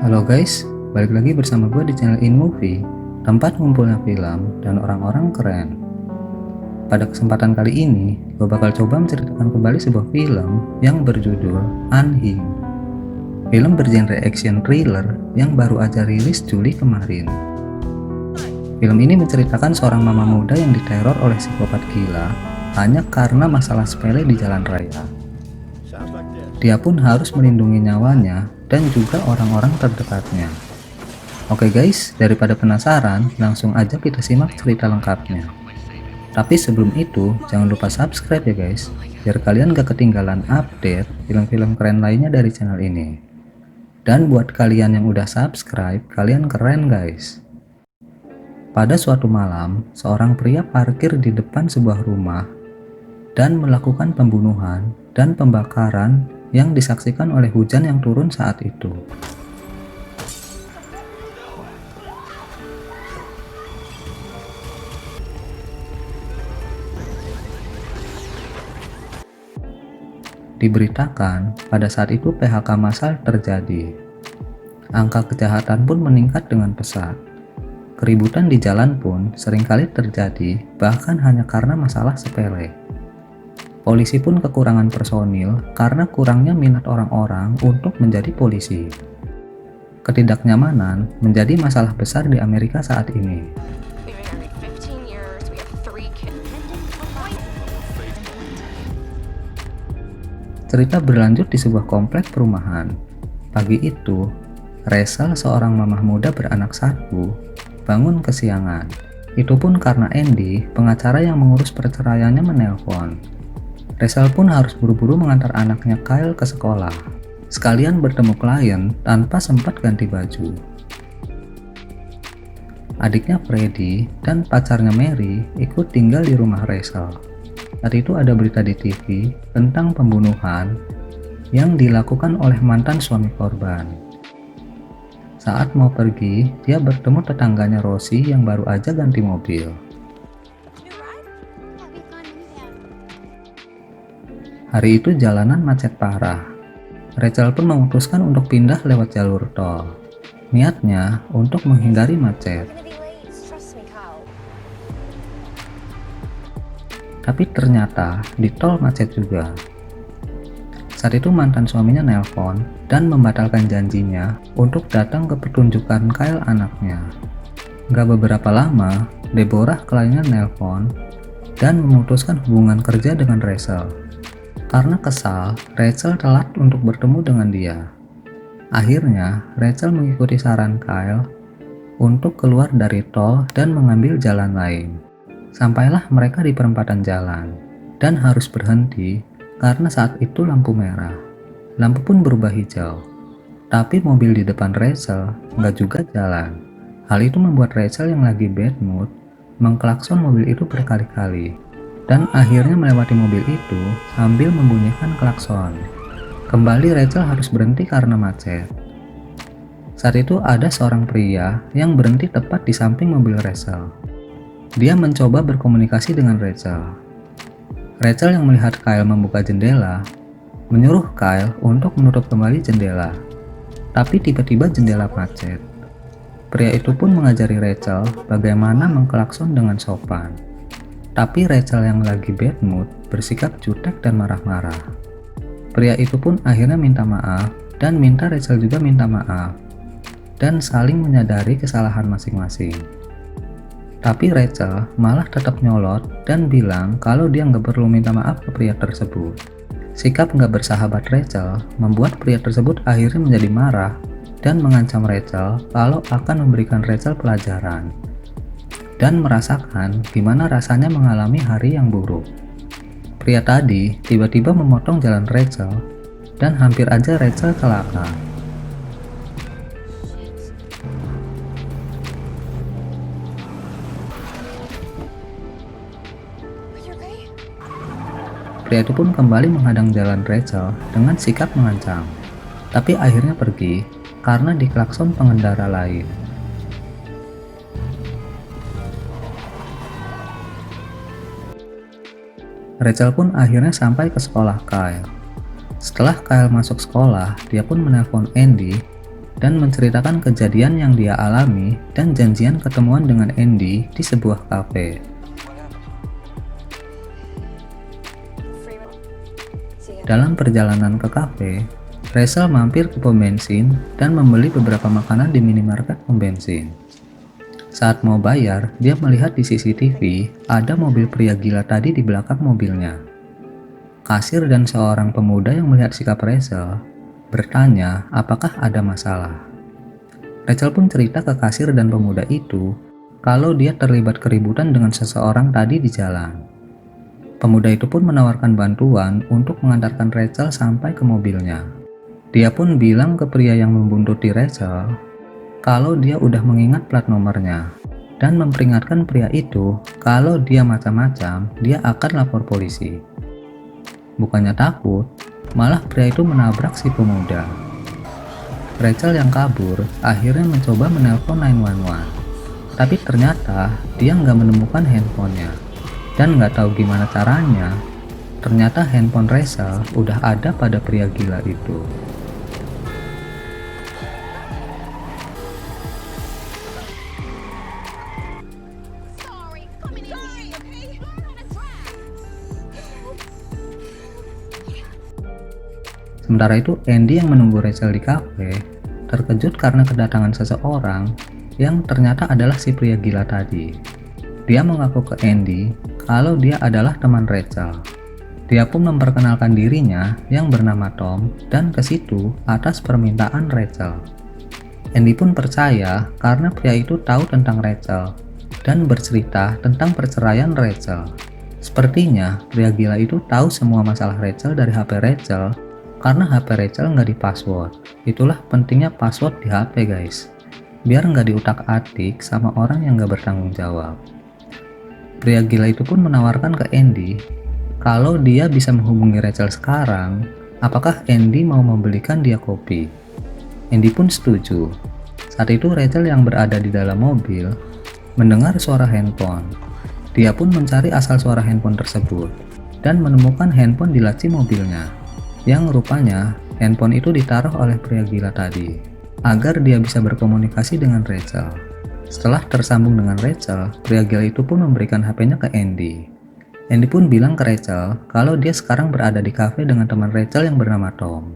Halo guys, balik lagi bersama gue di channel InMovie, tempat ngumpulnya film dan orang-orang keren. Pada kesempatan kali ini, gue bakal coba menceritakan kembali sebuah film yang berjudul Unhinged. Film bergenre action thriller yang baru aja rilis Juli kemarin. Film ini menceritakan seorang mama muda yang diteror oleh psikopat gila hanya karena masalah sepele di jalan raya. Dia pun harus melindungi nyawanya dan juga orang-orang terdekatnya. Oke guys, daripada penasaran, langsung aja kita simak cerita lengkapnya. Tapi sebelum itu, jangan lupa subscribe ya guys, biar kalian gak ketinggalan update film-film keren lainnya dari channel ini. Dan buat kalian yang udah subscribe, kalian keren guys. Pada suatu malam, seorang pria parkir di depan sebuah rumah dan melakukan pembunuhan dan pembakaran yang disaksikan oleh hujan yang turun saat itu. Diberitakan pada saat itu PHK massal terjadi. Angka kejahatan pun meningkat dengan pesat. Keributan di jalan pun seringkali terjadi, bahkan hanya karena masalah sepele. Polisi pun kekurangan personil karena kurangnya minat orang-orang untuk menjadi polisi. Ketidaknyamanan menjadi masalah besar di Amerika saat ini. Cerita berlanjut di sebuah komplek perumahan. Pagi itu, Rachel, seorang mamah muda beranak satu, bangun kesiangan. Itu pun karena Andy, pengacara yang mengurus perceraiannya, menelpon. Rachel pun harus buru-buru mengantar anaknya Kyle ke sekolah, sekalian bertemu klien tanpa sempat ganti baju. Adiknya Freddy dan pacarnya Mary ikut tinggal di rumah Rachel. Saat itu ada berita di TV tentang pembunuhan yang dilakukan oleh mantan suami korban. Saat mau pergi, dia bertemu tetangganya Rosie yang baru aja ganti mobil. Hari itu jalanan macet parah. Rachel pun memutuskan untuk pindah lewat jalur tol. Niatnya untuk menghindari macet. Tapi ternyata di tol macet juga. Saat itu mantan suaminya nelpon dan membatalkan janjinya untuk datang ke pertunjukan Kyle anaknya. Gak beberapa lama, Deborah kliennya nelpon dan memutuskan hubungan kerja dengan Rachel. Karena kesal, Rachel telat untuk bertemu dengan dia. Akhirnya, Rachel mengikuti saran Kyle untuk keluar dari tol dan mengambil jalan lain. Sampailah mereka di perempatan jalan dan harus berhenti karena saat itu lampu merah. Lampu pun berubah hijau. Tapi mobil di depan Rachel nggak juga jalan. Hal itu membuat Rachel yang lagi bad mood mengklakson mobil itu berkali-kali. Dan akhirnya melewati mobil itu sambil membunyikan klakson. Kembali Rachel harus berhenti karena macet. Saat itu ada seorang pria yang berhenti tepat di samping mobil Rachel. Dia mencoba berkomunikasi dengan Rachel. Rachel yang melihat Kyle membuka jendela, menyuruh Kyle untuk menutup kembali jendela. Tapi tiba-tiba jendela macet. Pria itu pun mengajari Rachel bagaimana mengklakson dengan sopan. Tapi Rachel yang lagi bad mood bersikap jutek dan marah-marah. Pria itu pun akhirnya minta maaf dan minta Rachel juga minta maaf dan saling menyadari kesalahan masing-masing. Tapi Rachel malah tetap nyolot dan bilang kalau dia nggak perlu minta maaf ke pria tersebut. Sikap nggak bersahabat Rachel membuat pria tersebut akhirnya menjadi marah dan mengancam Rachel kalau akan memberikan Rachel pelajaran. Dan merasakan gimana rasanya mengalami hari yang buruk. Pria tadi tiba-tiba memotong jalan Rachel dan hampir aja Rachel celaka. Pria itu pun kembali menghadang jalan Rachel dengan sikap mengancam. Tapi akhirnya pergi karena diklakson pengendara lain. Rachel pun akhirnya sampai ke sekolah Kyle. Setelah Kyle masuk sekolah, dia pun menelpon Andy dan menceritakan kejadian yang dia alami dan janjian ketemuan dengan Andy di sebuah kafe. Dalam perjalanan ke kafe, Rachel mampir ke pom bensin dan membeli beberapa makanan di minimarket pom bensin. Saat mau bayar, dia melihat di CCTV ada mobil pria gila tadi di belakang mobilnya. Kasir dan seorang pemuda yang melihat sikap Rachel bertanya apakah ada masalah. Rachel pun cerita ke kasir dan pemuda itu kalau dia terlibat keributan dengan seseorang tadi di jalan. Pemuda itu pun menawarkan bantuan untuk mengantarkan Rachel sampai ke mobilnya. Dia pun bilang ke pria yang membuntuti Rachel kalau dia udah mengingat plat nomornya dan memperingatkan pria itu kalau dia macam-macam dia akan lapor polisi. Bukannya takut, malah pria itu menabrak si pemuda. Rachel yang kabur akhirnya mencoba menelpon 911, tapi ternyata dia nggak menemukan handphonenya. Dan nggak tahu gimana caranya, ternyata handphone Rachel udah ada pada pria gila itu. Sementara itu, Andy yang menunggu Rachel di kafe terkejut karena kedatangan seseorang yang ternyata adalah si pria gila tadi. Dia mengaku ke Andy kalau dia adalah teman Rachel. Dia pun memperkenalkan dirinya yang bernama Tom dan ke situ atas permintaan Rachel. Andy pun percaya karena pria itu tahu tentang Rachel dan bercerita tentang perceraian Rachel. Sepertinya pria gila itu tahu semua masalah Rachel dari HP Rachel karena HP Rachel nggak di-password. Itulah pentingnya password di HP guys, biar nggak diutak-atik sama orang yang nggak bertanggung jawab. Pria gila itu pun menawarkan ke Andy kalau dia bisa menghubungi Rachel sekarang, apakah Andy mau membelikan dia kopi. Andy pun setuju. Saat itu Rachel yang berada di dalam mobil mendengar suara handphone. Dia pun mencari asal suara handphone tersebut dan menemukan handphone di laci mobilnya, yang rupanya handphone itu ditaruh oleh pria gila tadi agar dia bisa berkomunikasi dengan Rachel. Setelah tersambung dengan Rachel, pria gila itu pun memberikan HP-nya ke Andy. Andy pun bilang ke Rachel kalau dia sekarang berada di kafe dengan teman Rachel yang bernama Tom.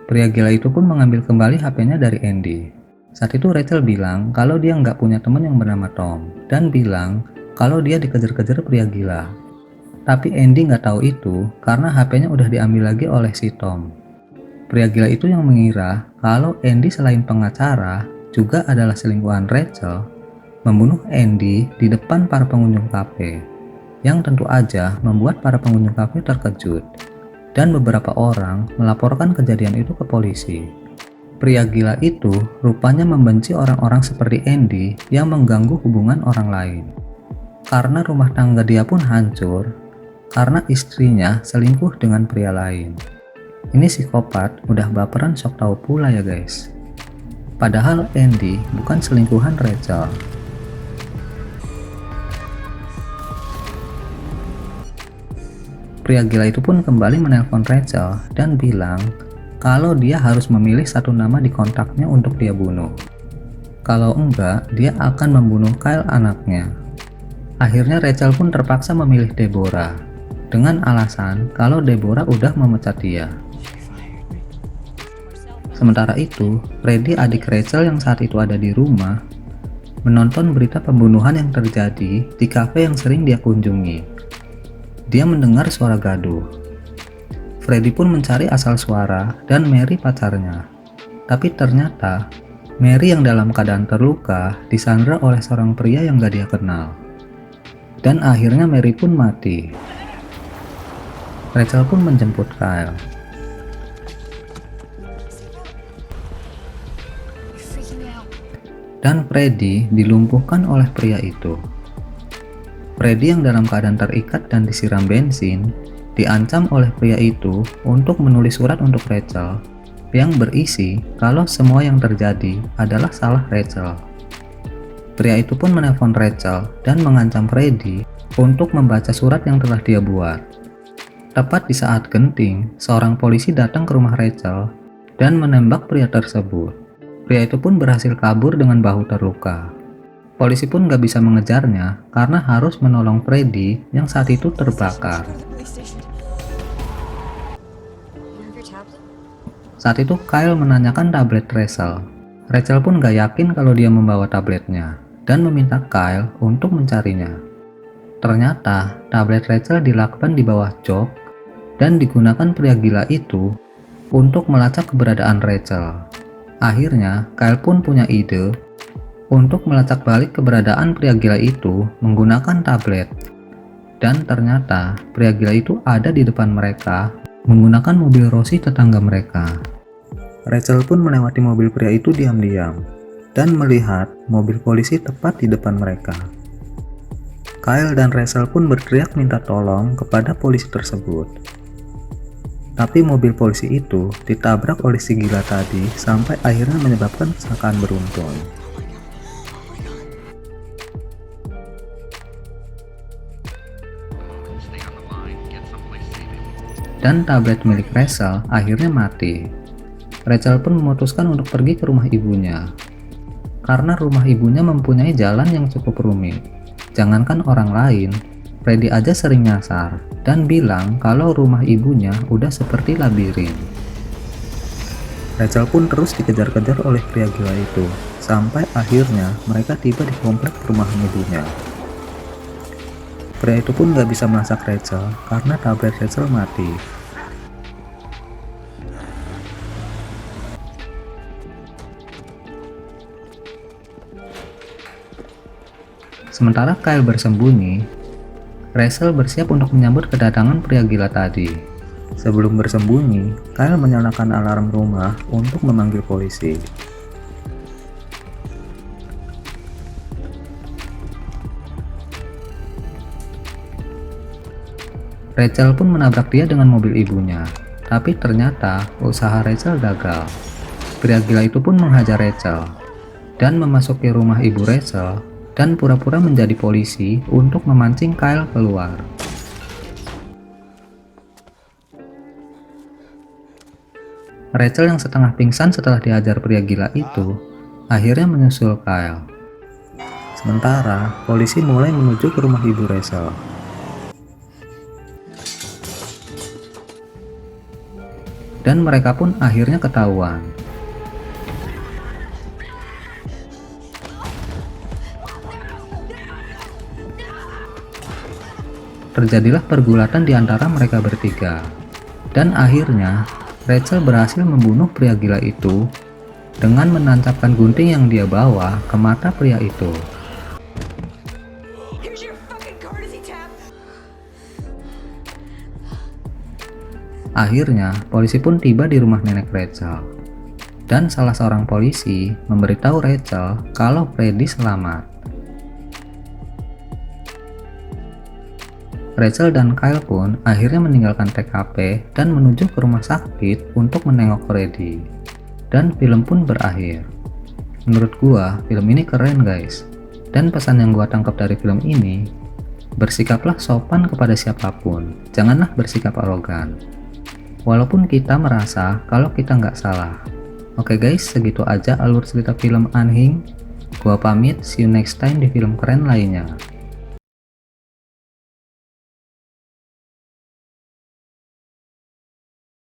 Pria gila itu pun mengambil kembali HP-nya dari Andy. Saat itu Rachel bilang kalau dia nggak punya teman yang bernama Tom dan bilang kalau dia dikejar-kejar pria gila. Tapi Andy nggak tahu itu karena HP-nya udah diambil lagi oleh si Tom. Pria gila itu yang mengira kalau Andy selain pengacara juga adalah selingkuhan Rachel, membunuh Andy di depan para pengunjung kafe, yang tentu aja membuat para pengunjung kafe terkejut, dan beberapa orang melaporkan kejadian itu ke polisi. Pria gila itu rupanya membenci orang-orang seperti Andy yang mengganggu hubungan orang lain. Karena rumah tangga dia pun hancur, karena istrinya selingkuh dengan pria lain. Ini psikopat udah baperan sok tahu pula ya guys. Padahal Andy bukan selingkuhan Rachel. Pria gila itu pun kembali menelpon Rachel dan bilang kalau dia harus memilih satu nama di kontaknya untuk dia bunuh. Kalau enggak, dia akan membunuh Kyle anaknya. Akhirnya Rachel pun terpaksa memilih Deborah dengan alasan kalau Deborah udah memecat dia. Sementara itu, Freddy adik Rachel yang saat itu ada di rumah menonton berita pembunuhan yang terjadi di kafe yang sering dia kunjungi. Dia mendengar suara gaduh. Freddy pun mencari asal suara dan Mary pacarnya. Tapi ternyata Mary yang dalam keadaan terluka disandra oleh seorang pria yang gak dia kenal. Dan akhirnya Mary pun mati. Rachel pun menjemput Kyle. Dan Freddy dilumpuhkan oleh pria itu. Freddy yang dalam keadaan terikat dan disiram bensin diancam oleh pria itu untuk menulis surat untuk Rachel yang berisi kalau semua yang terjadi adalah salah Rachel. Pria itu pun menelpon Rachel dan mengancam Freddy untuk membaca surat yang telah dia buat. Tepat di saat genting, seorang polisi datang ke rumah Rachel dan menembak pria tersebut. Pria itu pun berhasil kabur dengan bahu terluka. Polisi pun gak bisa mengejarnya karena harus menolong Freddy yang saat itu terbakar. Saat itu Kyle menanyakan tablet Rachel. Rachel pun gak yakin kalau dia membawa tabletnya dan meminta Kyle untuk mencarinya. Ternyata tablet Rachel dilakukan di bawah jok dan digunakan pria gila itu untuk melacak keberadaan Rachel. Akhirnya Kyle pun punya ide untuk melacak balik keberadaan pria gila itu menggunakan tablet. Dan ternyata pria gila itu ada di depan mereka menggunakan mobil Rosie tetangga mereka. Rachel pun melewati mobil pria itu diam-diam dan melihat mobil polisi tepat di depan mereka. Kyle dan Rachel pun berteriak minta tolong kepada polisi tersebut. Tapi mobil polisi itu ditabrak oleh si gila tadi sampai akhirnya menyebabkan kecelakaan beruntun. Dan tablet milik Rachel akhirnya mati. Rachel pun memutuskan untuk pergi ke rumah ibunya. Karena rumah ibunya mempunyai jalan yang cukup rumit. Jangankan orang lain, Freddy aja sering nyasar dan bilang kalau rumah ibunya udah seperti labirin. Rachel pun terus dikejar-kejar oleh pria gila itu, sampai akhirnya mereka tiba di komplek perumahan ibunya. Pria itu pun gak bisa melacak Rachel karena tablet Rachel mati. Sementara Kyle bersembunyi, Rachel bersiap untuk menyambut kedatangan pria gila tadi. Sebelum bersembunyi, Kyle menyalakan alarm rumah untuk memanggil polisi. Rachel pun menabrak dia dengan mobil ibunya, tapi ternyata usaha Rachel gagal. Pria gila itu pun menghajar Rachel dan memasuki rumah ibu Rachel dan pura-pura menjadi polisi untuk memancing Kyle keluar. Rachel yang setengah pingsan setelah dihajar pria gila itu akhirnya menyusul Kyle. Sementara polisi mulai menuju ke rumah ibu Rachel. Dan mereka pun akhirnya ketahuan. Terjadilah pergulatan di antara mereka bertiga. Dan akhirnya Rachel berhasil membunuh pria gila itu dengan menancapkan gunting yang dia bawa ke mata pria itu. Akhirnya, polisi pun tiba di rumah nenek Rachel. Dan salah seorang polisi memberitahu Rachel kalau Freddy selamat. Rachel dan Kyle pun akhirnya meninggalkan TKP dan menuju ke rumah sakit untuk menengok Freddy. Dan film pun berakhir. Menurut gua, film ini keren guys. Dan pesan yang gua tangkap dari film ini, bersikaplah sopan kepada siapapun, janganlah bersikap arogan. Walaupun kita merasa kalau kita nggak salah. Oke guys, segitu aja alur cerita film Anhing. Gua pamit, see you next time di film keren lainnya.